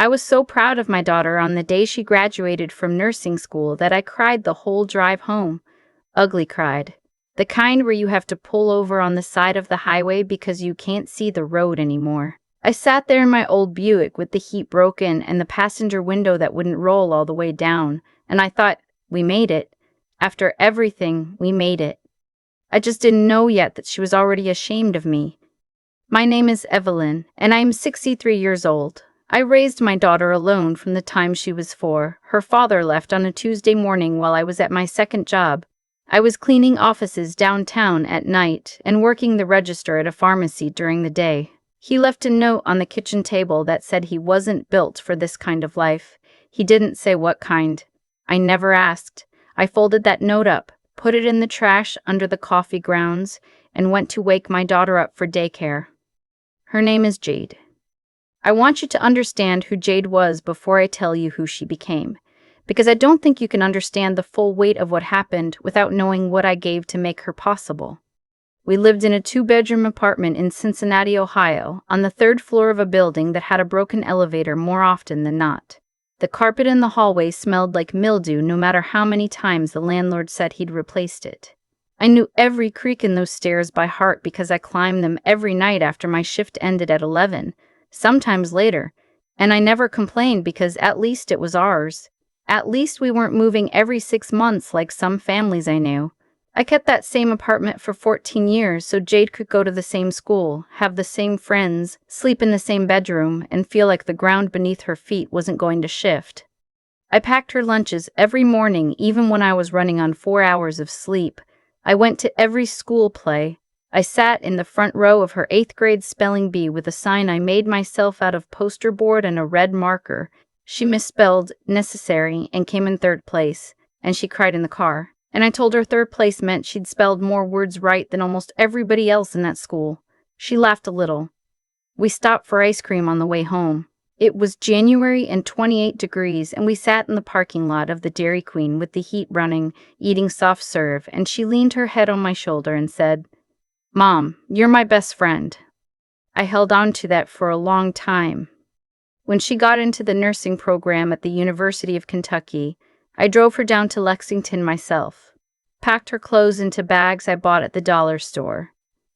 I was so proud of my daughter on the day she graduated from nursing school that I cried the whole drive home. Ugly cried. The kind where you have to pull over on the side of the highway because you can't see the road anymore. I sat there in my old Buick with the heat broken and the passenger window that wouldn't roll all the way down, and I thought, we made it. After everything, we made it. I just didn't know yet that she was already ashamed of me. My name is Evelyn, and I am 63 years old. I raised my daughter alone from the time she was 4. Her father left on a Tuesday morning while I was at my second job. I was cleaning offices downtown at night and working the register at a pharmacy during the day. He left a note on the kitchen table that said he wasn't built for this kind of life. He didn't say what kind. I never asked. I folded that note up, put it in the trash under the coffee grounds, and went to wake my daughter up for daycare. Her name is Jade. I want you to understand who Jade was before I tell you who she became, because I don't think you can understand the full weight of what happened without knowing what I gave to make her possible. We lived in a 2-bedroom apartment in Cincinnati, Ohio, on the 3rd floor of a building that had a broken elevator more often than not. The carpet in the hallway smelled like mildew no matter how many times the landlord said he'd replaced it. I knew every creak in those stairs by heart because I climbed them every night after my shift ended at 11, sometimes later, and I never complained because at least it was ours. At least we weren't moving every 6 months like some families I knew. I kept that same apartment for 14 years so Jade could go to the same school, have the same friends, sleep in the same bedroom, and feel like the ground beneath her feet wasn't going to shift. I packed her lunches every morning even when I was running on 4 hours of sleep. I went to every school play. I sat in the front row of her 8th grade spelling bee with a sign I made myself out of poster board and a red marker. She misspelled necessary and came in 3rd place, and she cried in the car. And I told her 3rd place meant she'd spelled more words right than almost everybody else in that school. She laughed a little. We stopped for ice cream on the way home. It was January and 28 degrees, and we sat in the parking lot of the Dairy Queen with the heat running, eating soft serve, and she leaned her head on my shoulder and said, "Mom, you're my best friend." I held on to that for a long time. When she got into the nursing program at the University of Kentucky, I drove her down to Lexington myself, packed her clothes into bags I bought at the dollar store,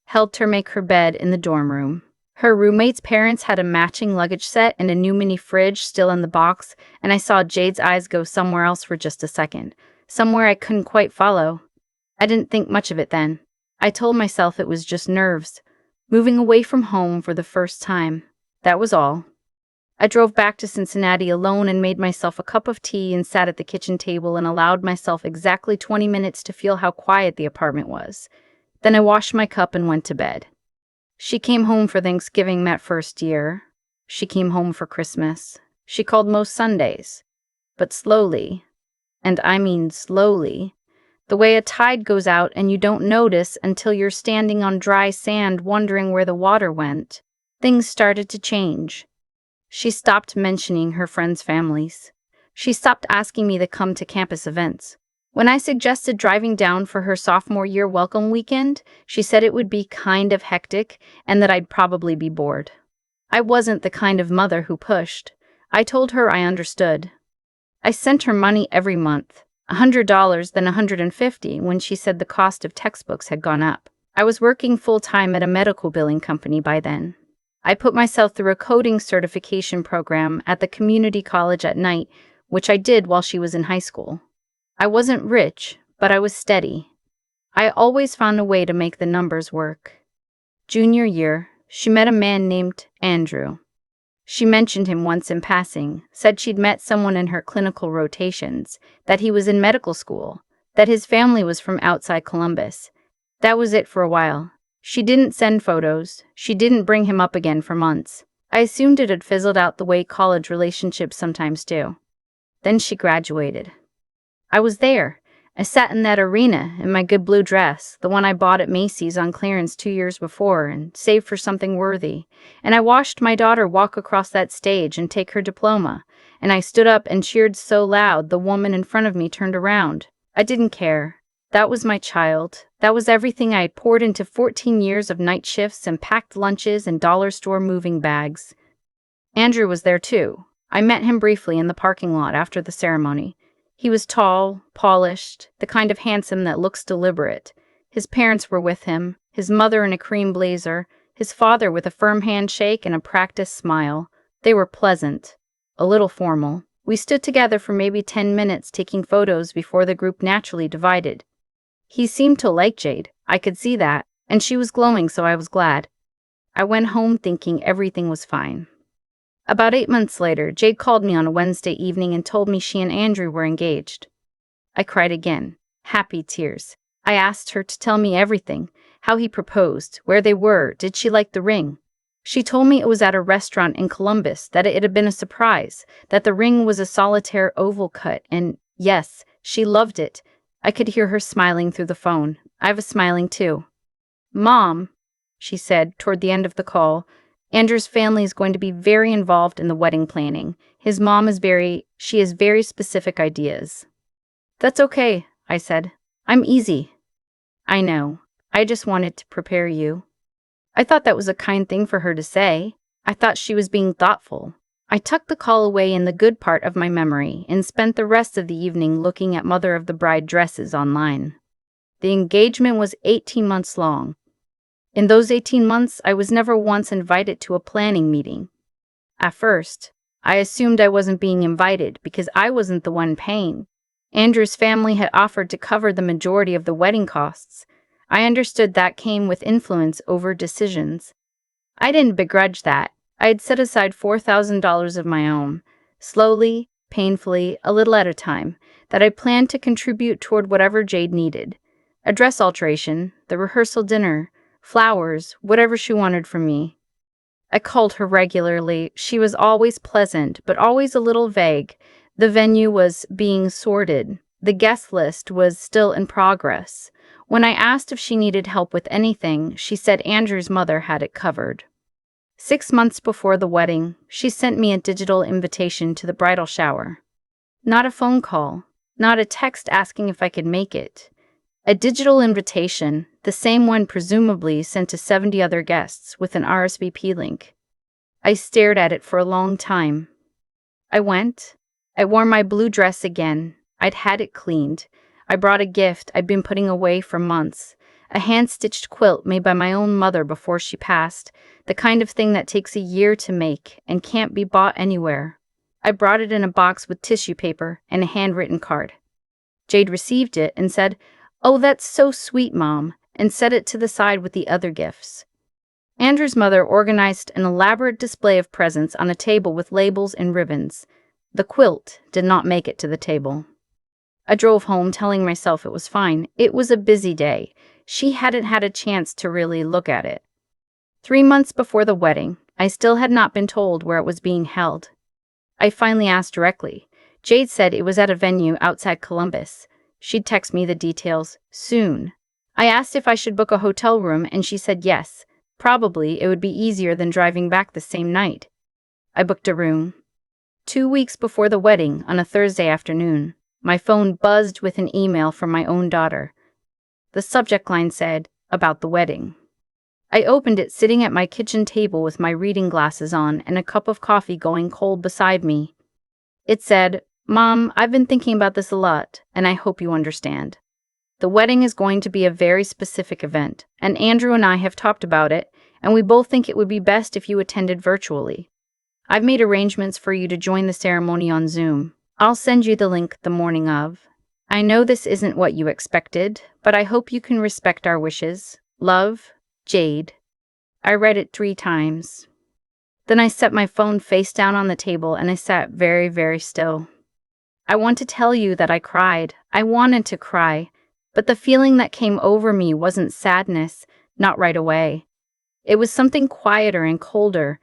helped her make her bed in the dorm room. Her roommate's parents had a matching luggage set and a new mini fridge still in the box, and I saw Jade's eyes go somewhere else for just a second, somewhere I couldn't quite follow. I didn't think much of it then. I told myself it was just nerves, moving away from home for the first time. That was all. I drove back to Cincinnati alone and made myself a cup of tea and sat at the kitchen table and allowed myself exactly 20 minutes to feel how quiet the apartment was. Then I washed my cup and went to bed. She came home for Thanksgiving that first year. She came home for Christmas. She called most Sundays. But slowly, and I mean slowly, the way a tide goes out and you don't notice until you're standing on dry sand wondering where the water went, things started to change. She stopped mentioning her friends' families. She stopped asking me to come to campus events. When I suggested driving down for her sophomore year welcome weekend, she said it would be kind of hectic and that I'd probably be bored. I wasn't the kind of mother who pushed. I told her I understood. I sent her money every month, $100 then $150 when she said the cost of textbooks had gone up. I was working full-time at a medical billing company by then. I put myself through a coding certification program at the community college at night, which I did while she was in high school. I wasn't rich, but I was steady. I always found a way to make the numbers work. Junior year, she met a man named Andrew. She mentioned him once in passing, said she'd met someone in her clinical rotations, that he was in medical school, that his family was from outside Columbus. That was it for a while. She didn't send photos. She didn't bring him up again for months. I assumed it had fizzled out the way college relationships sometimes do. Then she graduated. I was there. I sat in that arena in my good blue dress, the one I bought at Macy's on clearance 2 years before and saved for something worthy. And I watched my daughter walk across that stage and take her diploma. And I stood up and cheered so loud the woman in front of me turned around. I didn't care. That was my child. That was everything I had poured into 14 years of night shifts and packed lunches and dollar store moving bags. Andrew was there too. I met him briefly in the parking lot after the ceremony. He was tall, polished, the kind of handsome that looks deliberate. His parents were with him, his mother in a cream blazer, his father with a firm handshake and a practiced smile. They were pleasant, a little formal. We stood together for maybe 10 minutes taking photos before the group naturally divided. He seemed to like Jade, I could see that, and she was glowing, so I was glad. I went home thinking everything was fine. About 8 months later, Jade called me on a Wednesday evening and told me she and Andrew were engaged. I cried again, happy tears. I asked her to tell me everything, how he proposed, where they were, did she like the ring. She told me it was at a restaurant in Columbus, that it had been a surprise, that the ring was a solitaire oval cut, and yes, she loved it. I could hear her smiling through the phone. I was smiling too. "Mom," she said toward the end of the call, "Andrew's family is going to be very involved in the wedding planning. His mom is she has very specific ideas." "That's okay," I said. "I'm easy." "I know. I just wanted to prepare you." I thought that was a kind thing for her to say. I thought she was being thoughtful. I tucked the call away in the good part of my memory and spent the rest of the evening looking at mother of the bride dresses online. The engagement was 18 months long. In those 18 months, I was never once invited to a planning meeting. At first, I assumed I wasn't being invited because I wasn't the one paying. Andrew's family had offered to cover the majority of the wedding costs. I understood that came with influence over decisions. I didn't begrudge that. I had set aside $4,000 of my own, slowly, painfully, a little at a time, that I planned to contribute toward whatever Jade needed. A dress alteration, the rehearsal dinner, flowers, whatever she wanted from me. I called her regularly. She was always pleasant, but always a little vague. The venue was being sorted. The guest list was still in progress. When I asked if she needed help with anything, she said Andrew's mother had it covered. 6 months before the wedding, she sent me a digital invitation to the bridal shower. Not a phone call, not a text asking if I could make it. A digital invitation, the same one presumably sent to 70 other guests with an RSVP link. I stared at it for a long time. I went. I wore my blue dress again. I'd had it cleaned. I brought a gift I'd been putting away for months, a hand-stitched quilt made by my own mother before she passed, the kind of thing that takes a year to make and can't be bought anywhere. I brought it in a box with tissue paper and a handwritten card. Jade received it and said, "Oh, that's so sweet, Mom," and set it to the side with the other gifts. Andrew's mother organized an elaborate display of presents on a table with labels and ribbons. The quilt did not make it to the table. I drove home telling myself it was fine. It was a busy day. She hadn't had a chance to really look at it. 3 months before the wedding, I still had not been told where it was being held. I finally asked directly. Jade said it was at a venue outside Columbus. She'd text me the details soon. I asked if I should book a hotel room, and she said yes. Probably it would be easier than driving back the same night. I booked a room. 2 weeks before the wedding, on a Thursday afternoon, my phone buzzed with an email from my own daughter. The subject line said, "About the wedding." I opened it sitting at my kitchen table with my reading glasses on and a cup of coffee going cold beside me. It said, "Mom, I've been thinking about this a lot, and I hope you understand. The wedding is going to be a very specific event, and Andrew and I have talked about it, and we both think it would be best if you attended virtually. I've made arrangements for you to join the ceremony on Zoom. I'll send you the link the morning of. I know this isn't what you expected, but I hope you can respect our wishes. Love, Jade." I read it 3 times. Then I set my phone face down on the table and I sat very, very still. I want to tell you that I cried. I wanted to cry, but the feeling that came over me wasn't sadness, not right away. It was something quieter and colder.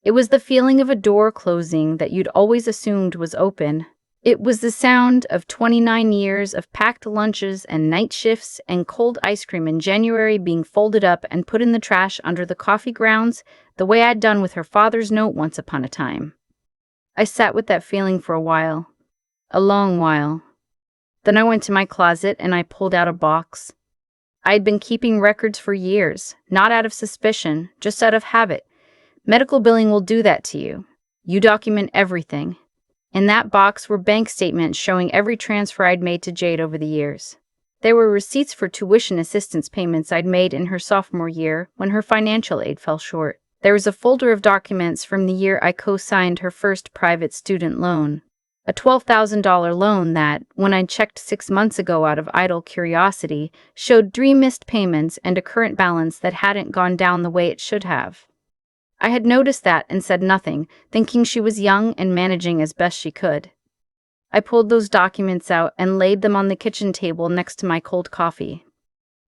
It was the feeling of a door closing that you'd always assumed was open. It was the sound of 29 years of packed lunches and night shifts and cold ice cream in January being folded up and put in the trash under the coffee grounds, the way I'd done with her father's note once upon a time. I sat with that feeling for a while. A long while. Then I went to my closet and I pulled out a box. I had been keeping records for years, not out of suspicion, just out of habit. Medical billing will do that to you. You document everything. In that box were bank statements showing every transfer I'd made to Jade over the years. There were receipts for tuition assistance payments I'd made in her sophomore year when her financial aid fell short. There was a folder of documents from the year I co-signed her first private student loan. A $12,000 loan that, when I checked 6 months ago out of idle curiosity, showed 3 missed payments and a current balance that hadn't gone down the way it should have. I had noticed that and said nothing, thinking she was young and managing as best she could. I pulled those documents out and laid them on the kitchen table next to my cold coffee.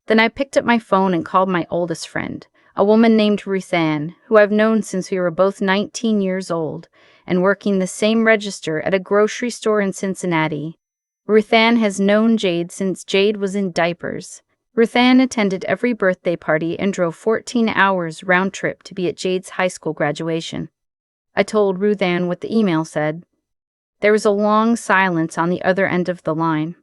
Then I picked up my phone and called my oldest friend, a woman named Ruth Ann, who I've known since we were both 19 years old and working the same register at a grocery store in Cincinnati. Ruth Ann has known Jade since Jade was in diapers. Ruth Ann attended every birthday party and drove 14 hours round trip to be at Jade's high school graduation. I told Ruth Ann what the email said. There was a long silence on the other end of the line.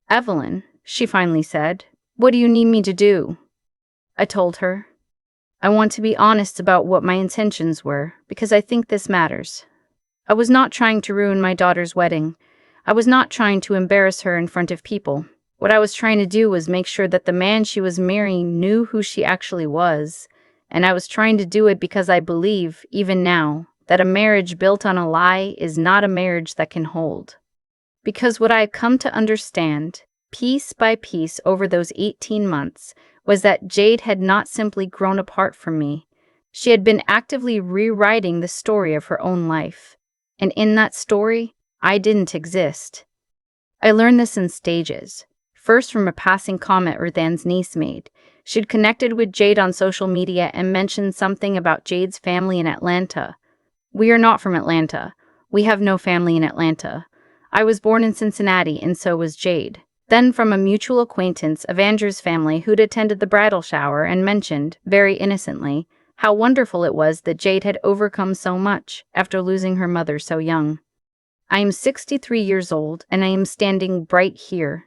"Evelyn," she finally said, "what do you need me to do?" I told her. I want to be honest about what my intentions were, because I think this matters. I was not trying to ruin my daughter's wedding. I was not trying to embarrass her in front of people. What I was trying to do was make sure that the man she was marrying knew who she actually was, and I was trying to do it because I believe, even now, that a marriage built on a lie is not a marriage that can hold. Because what I had come to understand, piece by piece over those 18 months, was that Jade had not simply grown apart from me. She had been actively rewriting the story of her own life. And in that story, I didn't exist. I learned this in stages. First from a passing comment Ruth Ann's niece made. She'd connected with Jade on social media and mentioned something about Jade's family in Atlanta. We are not from Atlanta. We have no family in Atlanta. I was born in Cincinnati, and so was Jade. Then from a mutual acquaintance of Andrew's family who'd attended the bridal shower and mentioned, very innocently, how wonderful it was that Jade had overcome so much after losing her mother so young. I am 63 years old, and I am standing right here.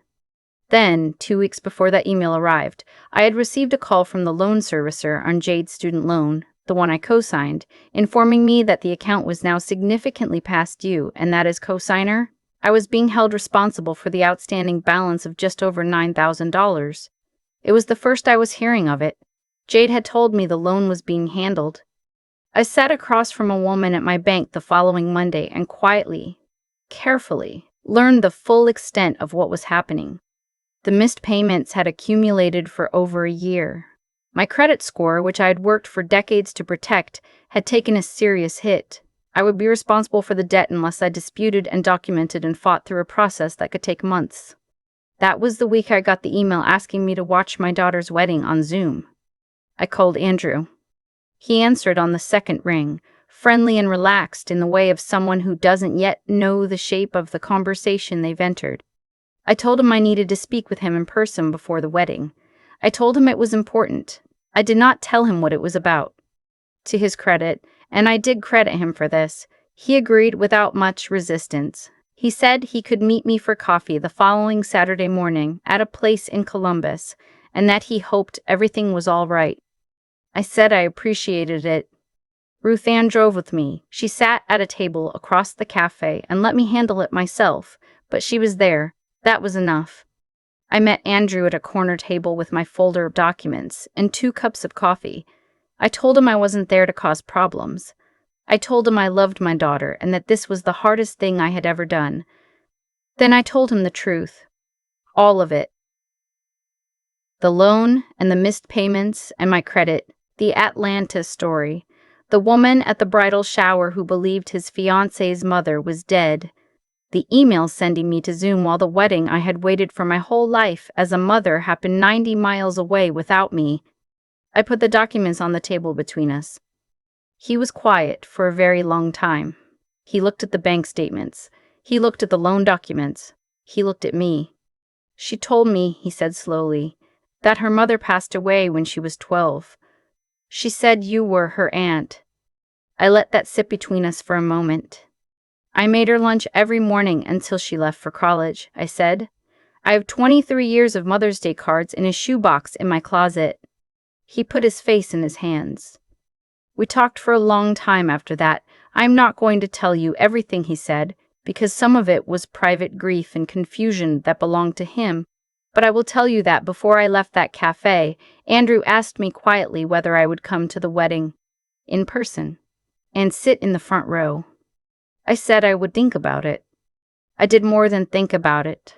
Then, 2 weeks before that email arrived, I had received a call from the loan servicer on Jade's student loan, the one I co-signed, informing me that the account was now significantly past due and that as co-signer, I was being held responsible for the outstanding balance of just over $9,000. It was the first I was hearing of it. Jade had told me the loan was being handled. I sat across from a woman at my bank the following Monday and quietly, carefully, learned the full extent of what was happening. The missed payments had accumulated for over a year. My credit score, which I had worked for decades to protect, had taken a serious hit. I would be responsible for the debt unless I disputed and documented and fought through a process that could take months. That was the week I got the email asking me to watch my daughter's wedding on Zoom. I called Andrew. He answered on the second ring, friendly and relaxed in the way of someone who doesn't yet know the shape of the conversation they've entered. I told him I needed to speak with him in person before the wedding. I told him it was important. I did not tell him what it was about. To his credit, and I did credit him for this, he agreed without much resistance. He said he could meet me for coffee the following Saturday morning at a place in Columbus, and that he hoped everything was all right. I said I appreciated it. Ruth Ann drove with me. She sat at a table across the cafe and let me handle it myself, but she was there. That was enough. I met Andrew at a corner table with my folder of documents and 2 cups of coffee. I told him I wasn't there to cause problems. I told him I loved my daughter and that this was the hardest thing I had ever done. Then I told him the truth. All of it. The loan and the missed payments and my credit, the Atlanta story, the woman at the bridal shower who believed his fiancé's mother was dead, the emails sending me to Zoom while the wedding I had waited for my whole life as a mother happened 90 miles away without me. I put the documents on the table between us. He was quiet for a very long time. He looked at the bank statements. He looked at the loan documents. He looked at me. She told me, he said slowly, that her mother passed away when she was 12. She said you were her aunt. I let that sit between us for a moment. I made her lunch every morning until she left for college, I said. I have 23 years of Mother's Day cards in a shoebox in my closet. He put his face in his hands. We talked for a long time after that. I'm not going to tell you everything he said, because some of it was private grief and confusion that belonged to him, but I will tell you that before I left that cafe, Andrew asked me quietly whether I would come to the wedding in person and sit in the front row. I said I would think about it. I did more than think about it.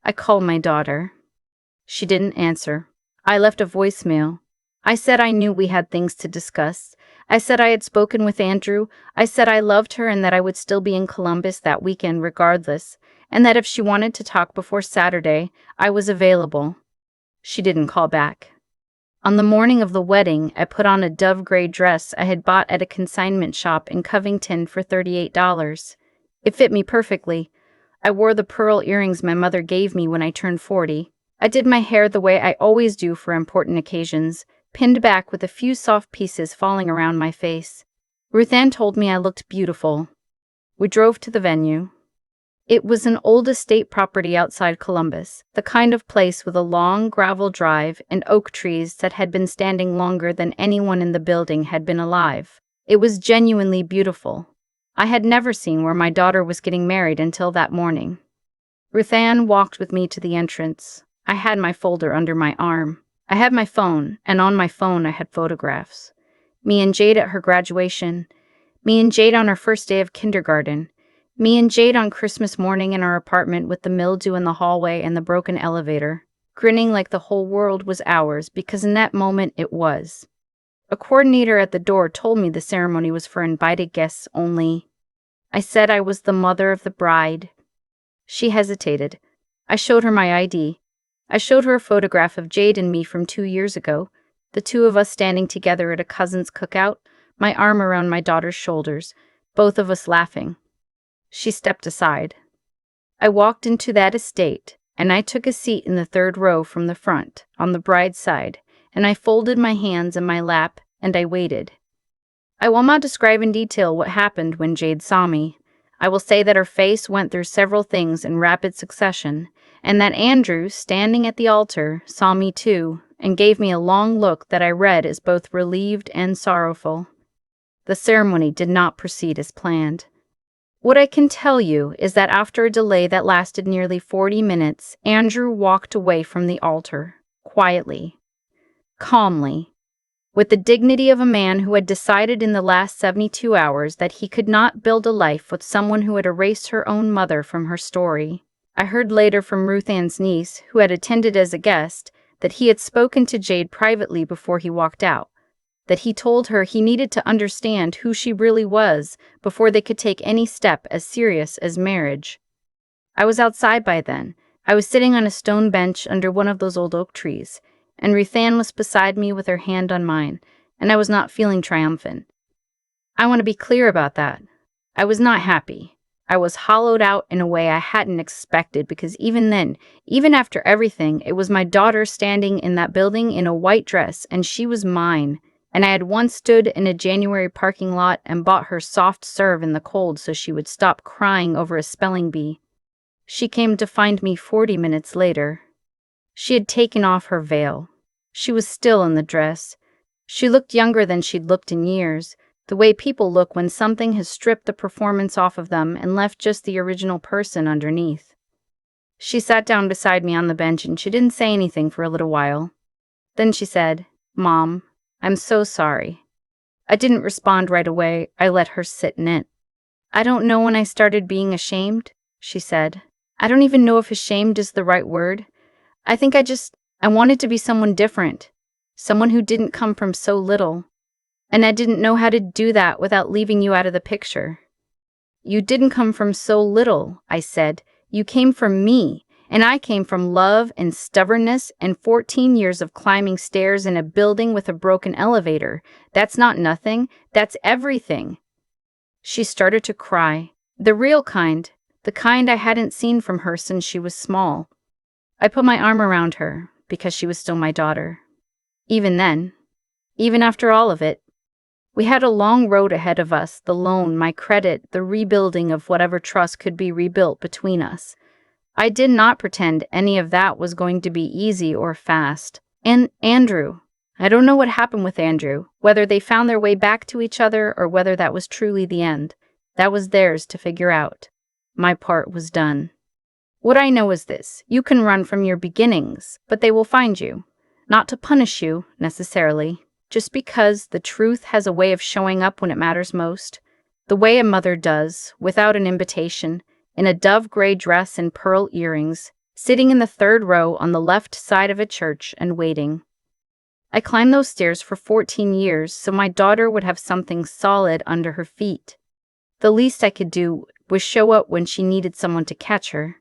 I called my daughter. She didn't answer. I left a voicemail. I said I knew we had things to discuss. I said I had spoken with Andrew. I said I loved her and that I would still be in Columbus that weekend regardless, and that if she wanted to talk before Saturday, I was available. She didn't call back. On the morning of the wedding, I put on a dove gray dress I had bought at a consignment shop in Covington for $38. It fit me perfectly. I wore the pearl earrings my mother gave me when I turned 40. I did my hair the way I always do for important occasions, pinned back with a few soft pieces falling around my face. Ruth Ann told me I looked beautiful. We drove to the venue. It was an old estate property outside Columbus, the kind of place with a long gravel drive and oak trees that had been standing longer than anyone in the building had been alive. It was genuinely beautiful. I had never seen where my daughter was getting married until that morning. Ruth Ann walked with me to the entrance. I had my folder under my arm. I had my phone, and on my phone I had photographs. Me and Jade at her graduation. Me and Jade on her first day of kindergarten. Me and Jade on Christmas morning in our apartment with the mildew in the hallway and the broken elevator, grinning like the whole world was ours because in that moment it was. A coordinator at the door told me the ceremony was for invited guests only. I said I was the mother of the bride. She hesitated. I showed her my ID. I showed her a photograph of Jade and me from 2 years ago, the two of us standing together at a cousin's cookout, my arm around my daughter's shoulders, both of us laughing. She stepped aside. I walked into that estate, and I took a seat in the third row from the front, on the bride's side, and I folded my hands in my lap, and I waited. I will not describe in detail what happened when Jade saw me. I will say that her face went through several things in rapid succession, and that Andrew, standing at the altar, saw me too, and gave me a long look that I read as both relieved and sorrowful. The ceremony did not proceed as planned. What I can tell you is that after a delay that lasted nearly 40 minutes, Andrew walked away from the altar, quietly, calmly, with the dignity of a man who had decided in the last 72 hours that he could not build a life with someone who had erased her own mother from her story. I heard later from Ruth Ann's niece, who had attended as a guest, that he had spoken to Jade privately before he walked out, that he told her he needed to understand who she really was before they could take any step as serious as marriage. I was outside by then. I was sitting on a stone bench under one of those old oak trees, and Ruth Ann was beside me with her hand on mine, and I was not feeling triumphant. I want to be clear about that. I was not happy. I was hollowed out in a way I hadn't expected because even then, even after everything, it was my daughter standing in that building in a white dress, and she was mine. And I had once stood in a January parking lot and bought her soft serve in the cold so she would stop crying over a spelling bee. She came to find me 40 minutes later. She had taken off her veil. She was still in the dress. She looked younger than she'd looked in years, the way people look when something has stripped the performance off of them and left just the original person underneath. She sat down beside me on the bench and she didn't say anything for a little while. Then she said, "Mom, I'm so sorry." I didn't respond right away. I let her sit in it. "I don't know when I started being ashamed," she said. "I don't even know if ashamed is the right word. I think I wanted to be someone different, someone who didn't come from so little. And I didn't know how to do that without leaving you out of the picture." "You didn't come from so little," I said. "You came from me. And I came from love and stubbornness and 14 years of climbing stairs in a building with a broken elevator. That's not nothing. That's everything." She started to cry. The real kind. The kind I hadn't seen from her since she was small. I put my arm around her, because she was still my daughter. Even then, even after all of it, we had a long road ahead of us, the loan, my credit, the rebuilding of whatever trust could be rebuilt between us. I did not pretend any of that was going to be easy or fast. "And Andrew," I don't know what happened with Andrew, whether they found their way back to each other or whether that was truly the end. That was theirs to figure out. My part was done. What I know is this: you can run from your beginnings, but they will find you. Not to punish you, necessarily, just because the truth has a way of showing up when it matters most. The way a mother does, without an invitation, in a dove gray dress and pearl earrings, sitting in the third row on the left side of a church and waiting. I climbed those stairs for 14 years so my daughter would have something solid under her feet. The least I could do was show up when she needed someone to catch her.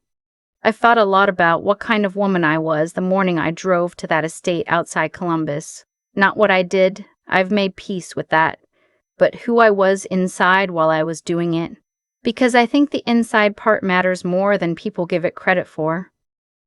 I thought a lot about what kind of woman I was the morning I drove to that estate outside Columbus. Not what I did, I've made peace with that, but who I was inside while I was doing it. Because I think the inside part matters more than people give it credit for.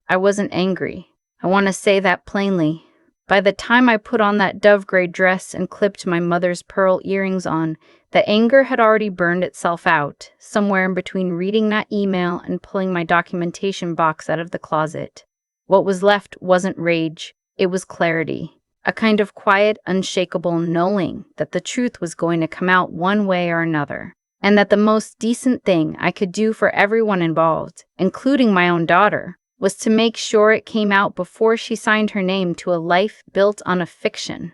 I wasn't angry. I want to say that plainly. By the time I put on that dove gray dress and clipped my mother's pearl earrings on, the anger had already burned itself out, somewhere in between reading that email and pulling my documentation box out of the closet. What was left wasn't rage, it was clarity. A kind of quiet, unshakable knowing that the truth was going to come out one way or another, and that the most decent thing I could do for everyone involved, including my own daughter, was to make sure it came out before she signed her name to a life built on a fiction.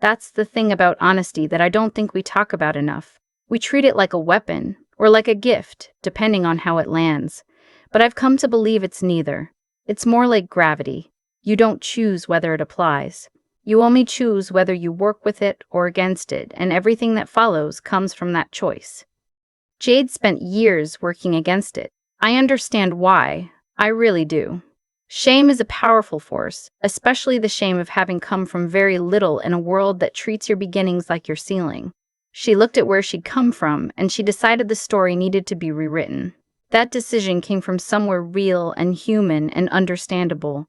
That's the thing about honesty that I don't think we talk about enough. We treat it like a weapon, or like a gift, depending on how it lands. But I've come to believe it's neither. It's more like gravity. You don't choose whether it applies. You only choose whether you work with it or against it, and everything that follows comes from that choice. Jade spent years working against it. I understand why. I really do. Shame is a powerful force, especially the shame of having come from very little in a world that treats your beginnings like your ceiling. She looked at where she'd come from, and she decided the story needed to be rewritten. That decision came from somewhere real and human and understandable.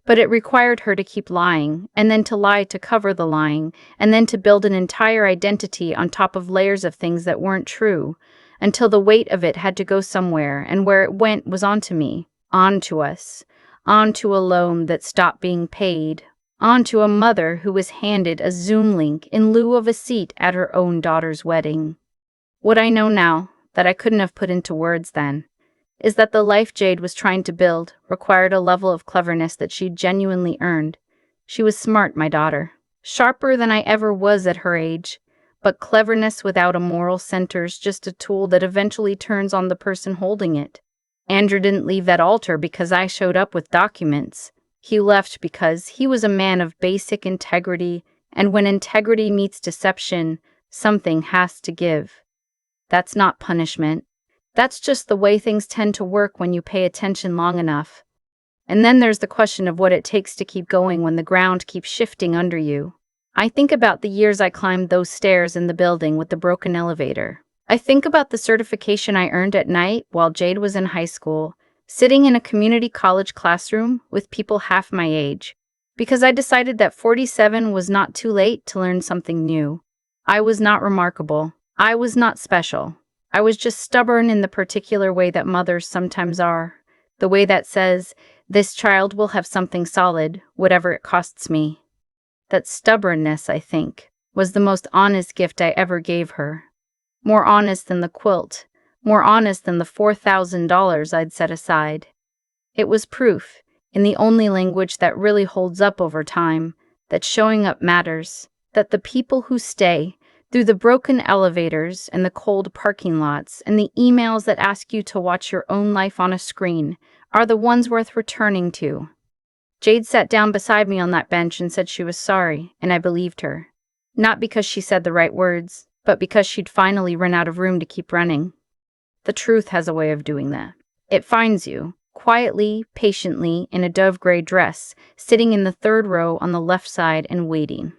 But it required her to keep lying, and then to lie to cover the lying, and then to build an entire identity on top of layers of things that weren't true, until the weight of it had to go somewhere, and where it went was onto me, onto us, onto a loan that stopped being paid, onto a mother who was handed a Zoom link in lieu of a seat at her own daughter's wedding. What I know now, that I couldn't have put into words then, is that the life Jade was trying to build required a level of cleverness that she'd genuinely earned. She was smart, my daughter, sharper than I ever was at her age, but cleverness without a moral center's just a tool that eventually turns on the person holding it. Andrew didn't leave that altar because I showed up with documents. He left because he was a man of basic integrity, and when integrity meets deception, something has to give. That's not punishment. That's just the way things tend to work when you pay attention long enough. And then there's the question of what it takes to keep going when the ground keeps shifting under you. I think about the years I climbed those stairs in the building with the broken elevator. I think about the certification I earned at night while Jade was in high school, sitting in a community college classroom with people half my age, because I decided that 47 was not too late to learn something new. I was not remarkable. I was not special. I was just stubborn in the particular way that mothers sometimes are, the way that says, this child will have something solid, whatever it costs me. That stubbornness, I think, was the most honest gift I ever gave her. More honest than the quilt, more honest than the $4,000 I'd set aside. It was proof, in the only language that really holds up over time, that showing up matters, that the people who stay, through the broken elevators and the cold parking lots and the emails that ask you to watch your own life on a screen, are the ones worth returning to. Jade sat down beside me on that bench and said she was sorry, and I believed her. Not because she said the right words, but because she'd finally run out of room to keep running. The truth has a way of doing that. It finds you, quietly, patiently, in a dove gray dress, sitting in the third row on the left side and waiting.